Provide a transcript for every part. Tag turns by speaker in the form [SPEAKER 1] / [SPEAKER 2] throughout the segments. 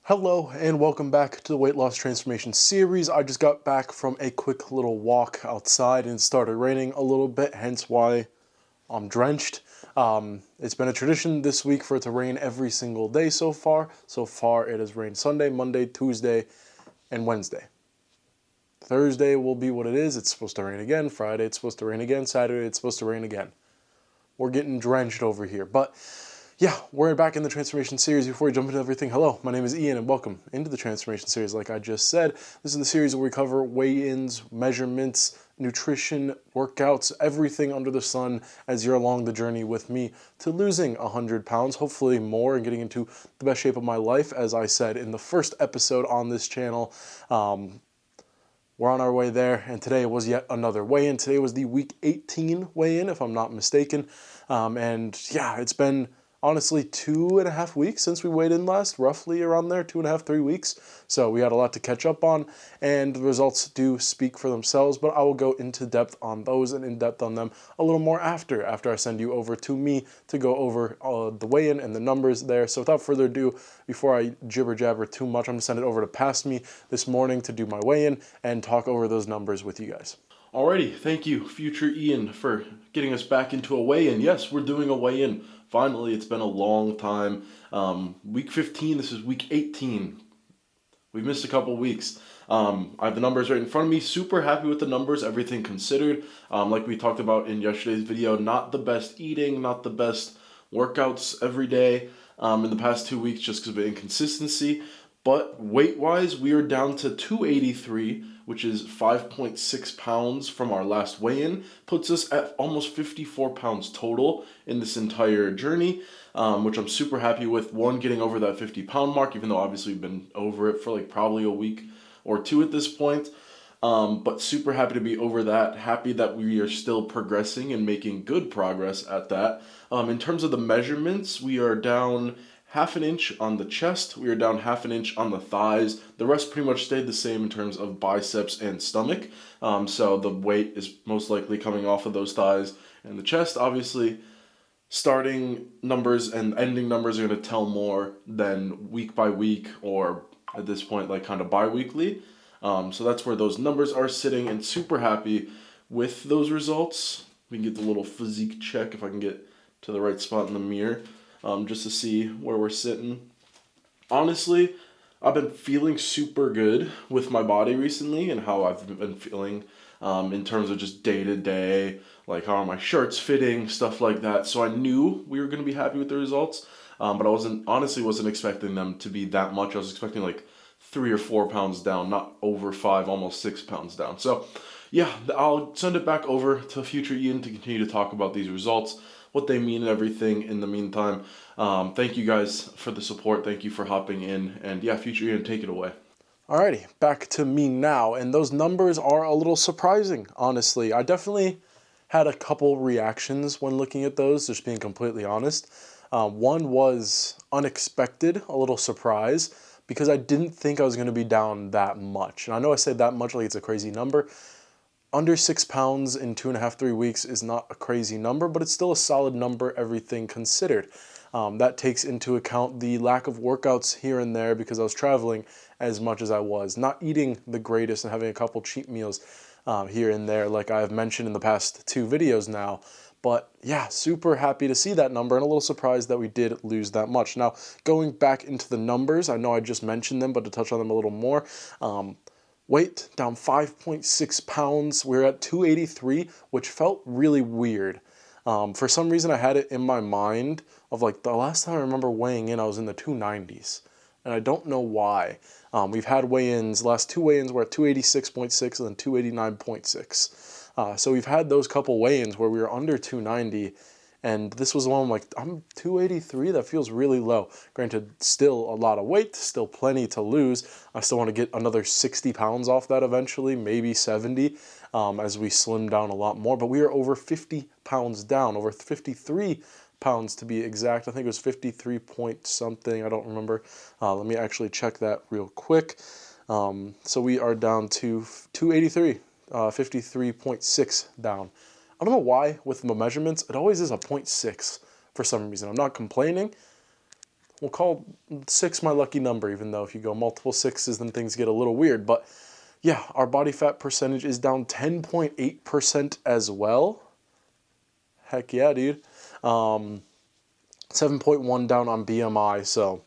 [SPEAKER 1] Hello and welcome back to the weight loss transformation series. I just got back from a quick little walk outside and it started raining a little bit, hence why I'm drenched. It's been a tradition this week for it to rain every single day so far. So far it has rained Sunday, Monday, Tuesday, and Wednesday. Thursday will be what it is. It's supposed to rain again. Friday it's supposed to rain again. Saturday it's supposed to rain again. We're getting drenched over here. But yeah, we're back in the transformation series. Before we jump into everything, hello, my name is Ian and welcome into the transformation series. Like I just said, this is the series where we cover weigh-ins, measurements, nutrition, workouts, everything under the sun as you're along the journey with me to losing 100 pounds, hopefully more, and getting into the best shape of my life. As I said in the first episode on this channel, we're on our way there, and today was yet another weigh-in. Today was the week 18 weigh-in, if I'm not mistaken. And yeah, it's been honestly 2.5 weeks since we weighed in last, roughly around there, 2.5, 3 weeks. So we had a lot to catch up on, and the results do speak for themselves, but I will go into depth on those and in depth on them a little more after I send you over to me to go over the weigh-in and the numbers there. So without further ado, before I jibber jabber too much, I'm gonna send it over to Past Me this morning to do my weigh-in and talk over those numbers with you guys.
[SPEAKER 2] Alrighty, thank you, future Ian, for getting us back into a weigh-in. Yes, we're doing a weigh-in. Finally, it's been a long time. Week 15, this is week 18. We've missed a couple weeks. I have the numbers right in front of me. Super happy with the numbers, everything considered. Like we talked about in yesterday's video, not the best eating, not the best workouts every day in the past 2 weeks just because of inconsistency. But weight-wise, we are down to 283, which is 5.6 pounds from our last weigh-in. Puts us at almost 54 pounds total in this entire journey, which I'm super happy with. One, getting over that 50-pound mark, even though obviously we've been over it for like probably a week or two at this point. But super happy to be over that. Happy that we are still progressing and making good progress at that. In terms of the measurements, we are down 1/2 inch on the chest. We are down 1/2 inch on the thighs. The rest pretty much stayed the same in terms of biceps and stomach. So the weight is most likely coming off of those thighs and the chest. Obviously, starting numbers and ending numbers are going to tell more than week by week, or at this point, like kind of bi-weekly. So that's where those numbers are sitting, and super happy with those results. We can get the little physique check if I can get to the right spot in the mirror. Just to see where we're sitting. Honestly, I've been feeling super good with my body recently and how I've been feeling in terms of just day to day, like how are my shirts fitting, stuff like that. So I knew we were going to be happy with the results, but I wasn't expecting them to be that much. I was expecting like 3 or 4 pounds down, not over 5, almost 6 pounds down. So yeah, I'll send it back over to future Ian to continue to talk about these results, what they mean and everything in the meantime. Thank you guys for the support. Thank you for hopping in. And yeah, future Ian, take it away.
[SPEAKER 1] Alrighty, back to me now, and those numbers are a little surprising, honestly. I definitely had a couple reactions when looking at those, just being completely honest. One was unexpected, a little surprise, because I didn't think I was going to be down that much. And I know I say that much like it's a crazy number. Under 6 pounds in 2.5, 3 weeks is not a crazy number, but it's still a solid number, everything considered. That takes into account the lack of workouts here and there because I was traveling as much as I was, not eating the greatest and having a couple cheat meals here and there, like I have mentioned in the past 2 videos now. But yeah, super happy to see that number and a little surprised that we did lose that much. Now, going back into the numbers, I know I just mentioned them, but to touch on them a little more, weight down 5.6 pounds. We're at 283, which felt really weird. For some reason, I had it in my mind of like the last time I remember weighing in, I was in the 290s. And I don't know why. We've had weigh-ins, last 2 weigh-ins were at 286.6 and then 289.6. So we've had those couple weigh-ins where we were under 290. And this was the one I'm like, I'm 283, that feels really low. Granted, still a lot of weight, still plenty to lose. I still want to get another 60 pounds off that eventually, maybe 70, as we slim down a lot more. But we are over 50 pounds down, over 53 pounds to be exact. I think it was 53 point something, I don't remember. Let me actually check that real quick. So we are down to 283, 53.6 down. I don't know why with the measurements, it always is a 0.6 for some reason. I'm not complaining. we'll call 6 my lucky number, even though if you go multiple sixes, then things get a little weird. But yeah, our body fat percentage is down 10.8% as well. Heck yeah, dude. 7.1 down on BMI, so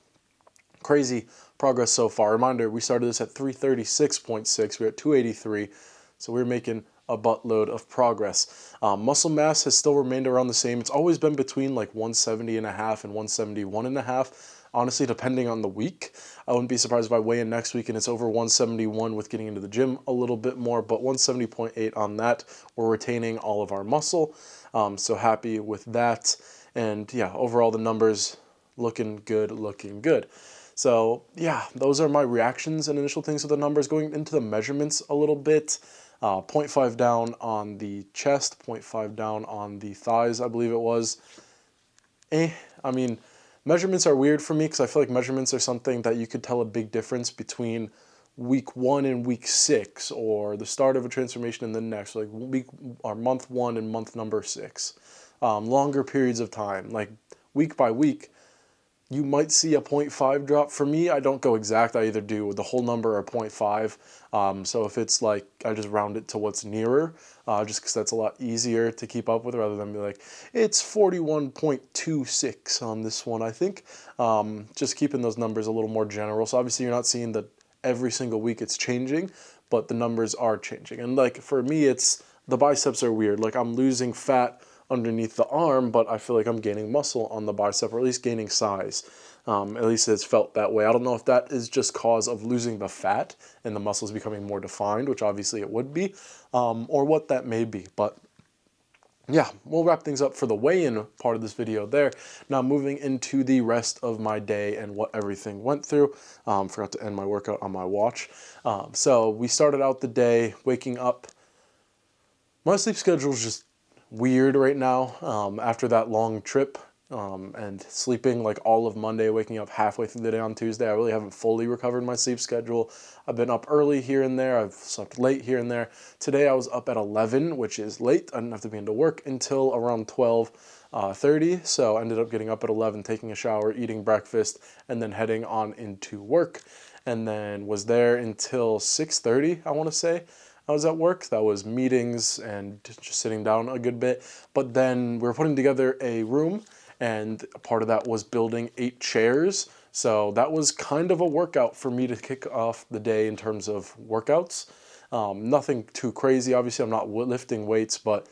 [SPEAKER 1] crazy progress so far. Reminder, we started this at 336.6, we're at 283, so we're making a buttload of progress. Muscle mass has still remained around the same. It's always been between like 170 and a half and 171 and a half. Honestly, depending on the week. I wouldn't be surprised if I weigh in next week and it's over 171 with getting into the gym a little bit more, but 170.8 on that. We're retaining all of our muscle, so happy with that. And yeah, overall the numbers looking good, looking good. So yeah, those are my reactions and initial things with the numbers. Going into the measurements a little bit, 0.5 down on the chest, 0.5 down on the thighs, I believe it was. I mean, measurements are weird for me because I feel like measurements are something that you could tell a big difference between week 1 and week 6, or the start of a transformation and the next, like week or month 1 and month number 6. Longer periods of time, like week by week, you might see a 0.5 drop. For me, I don't go exact. I either do the whole number or 0.5. So if it's like, I just round it to what's nearer, just because that's a lot easier to keep up with rather than be like, it's 41.26 on this one, I think. Just keeping those numbers a little more general. So obviously you're not seeing that every single week it's changing, but the numbers are changing. And like for me, it's the biceps are weird. Like I'm losing fat underneath the arm, but I feel like I'm gaining muscle on the bicep, or at least gaining size. At least it's felt that way. I don't know if that is just cause of losing the fat and the muscles becoming more defined, which obviously it would be, or what that may be. But yeah, we'll wrap things up for the weigh-in part of this video there. Now moving into the rest of my day and what everything went through. Forgot to end my workout on my watch. So we started out the day waking up. My sleep schedule is just weird right now after that long trip and sleeping like all of Monday, waking up halfway through the day on Tuesday. I really haven't fully recovered my sleep schedule. I've been up early here and there. I've slept late here and there. Today I was up at 11, which is late. I didn't have to be into work until around 12:30. So I ended up getting up at 11, taking a shower, eating breakfast, and then heading on into work. And then was there until 6:30, I want to say. I was at work. That was meetings and just sitting down a good bit. But then we were putting together a room, and a part of that was building 8 chairs. So that was kind of a workout for me to kick off the day in terms of workouts. Nothing too crazy. Obviously, I'm not lifting weights, but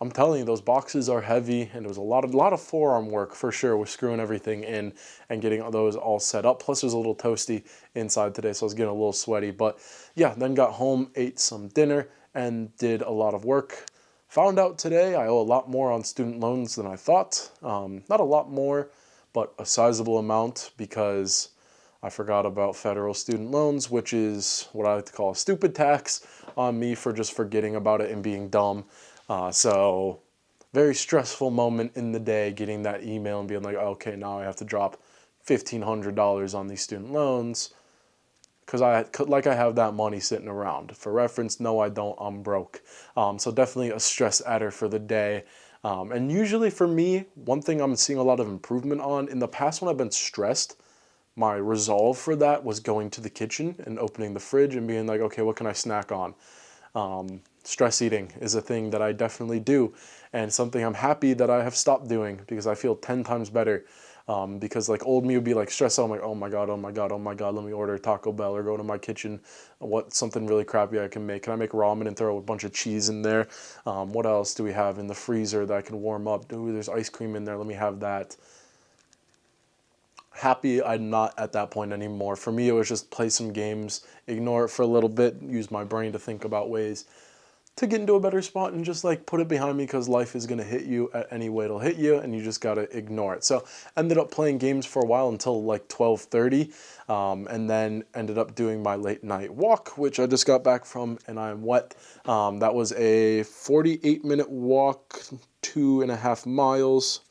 [SPEAKER 1] I'm telling you, those boxes are heavy, and it was a lot of forearm work for sure with screwing everything in and getting those all set up. Plus, it was a little toasty inside today, so I was getting a little sweaty. But yeah, then got home, ate some dinner, and did a lot of work. Found out today I owe a lot more on student loans than I thought. Not a lot more, but a sizable amount, because I forgot about federal student loans, which is what I like to call a stupid tax on me for just forgetting about it and being dumb. So very stressful moment in the day, getting that email and being like, okay, now I have to drop $1,500 on these student loans because I have that money sitting around. For reference, no, I don't. I'm broke. So definitely a stress adder for the day. And usually for me, one thing I'm seeing a lot of improvement on, in the past when I've been stressed, my resolve for that was going to the kitchen and opening the fridge and being like, okay, what can I snack on? Stress eating is a thing that I definitely do, and something I'm happy that I have stopped doing because I feel 10 times better. Because like old me would be like stressed out. I'm like, oh my God, oh my God, oh my God, let me order Taco Bell or go to my kitchen. Something really crappy I can make? Can I make ramen and throw a bunch of cheese in there? What else do we have in the freezer that I can warm up? Ooh, there's ice cream in there. Let me have that. Happy I'm not at that point anymore. For me, it was just play some games, ignore it for a little bit, use my brain to think about ways to get into a better spot and just like put it behind me, because life is going to hit you at any way it'll hit you, and you just got to ignore it. So ended up playing games for a while until like 12:30, and then ended up doing my late night walk, which I just got back from, and I'm wet. That was a 48-minute walk, 2.5 miles,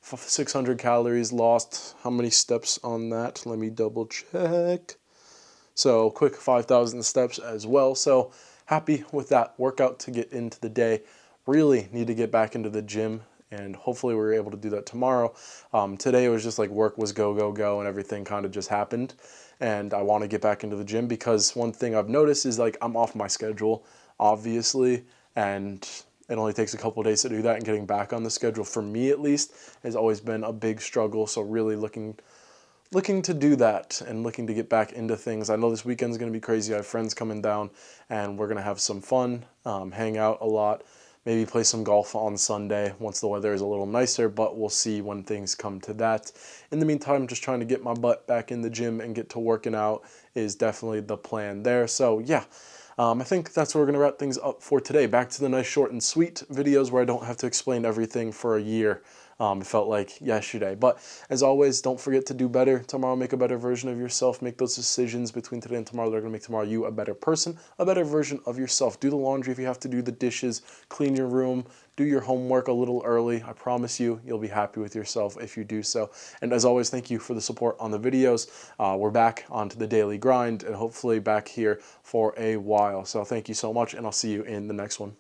[SPEAKER 1] 600 calories lost. How many steps on that? Let me double check. So quick 5,000 steps as well. So happy with that workout to get into the day. Really need to get back into the gym and hopefully we're able to do that tomorrow. Today it was just like work was go, go, go, and everything kind of just happened. And I want to get back into the gym because one thing I've noticed is like I'm off my schedule, obviously, and it only takes a couple of days to do that, and getting back on the schedule for me at least has always been a big struggle. So really looking to do that and looking to get back into things. I know this weekend's going to be crazy. I have friends coming down and we're going to have some fun, hang out a lot, maybe play some golf on Sunday once the weather is a little nicer, but we'll see when things come to that. In the meantime, just trying to get my butt back in the gym and get to working out is definitely the plan there. So yeah, I think that's where we're going to wrap things up for today. Back to the nice short and sweet videos where I don't have to explain everything for a year. It felt like yesterday. But as always, don't forget to do better. Tomorrow, make a better version of yourself. Make those decisions between today and tomorrow that are going to make tomorrow you a better person, a better version of yourself. Do the laundry if you have to do the dishes, clean your room, do your homework a little early. I promise you'll be happy with yourself if you do so. And as always, thank you for the support on the videos. We're back onto the daily grind and hopefully back here for a while. So thank you so much, and I'll see you in the next one.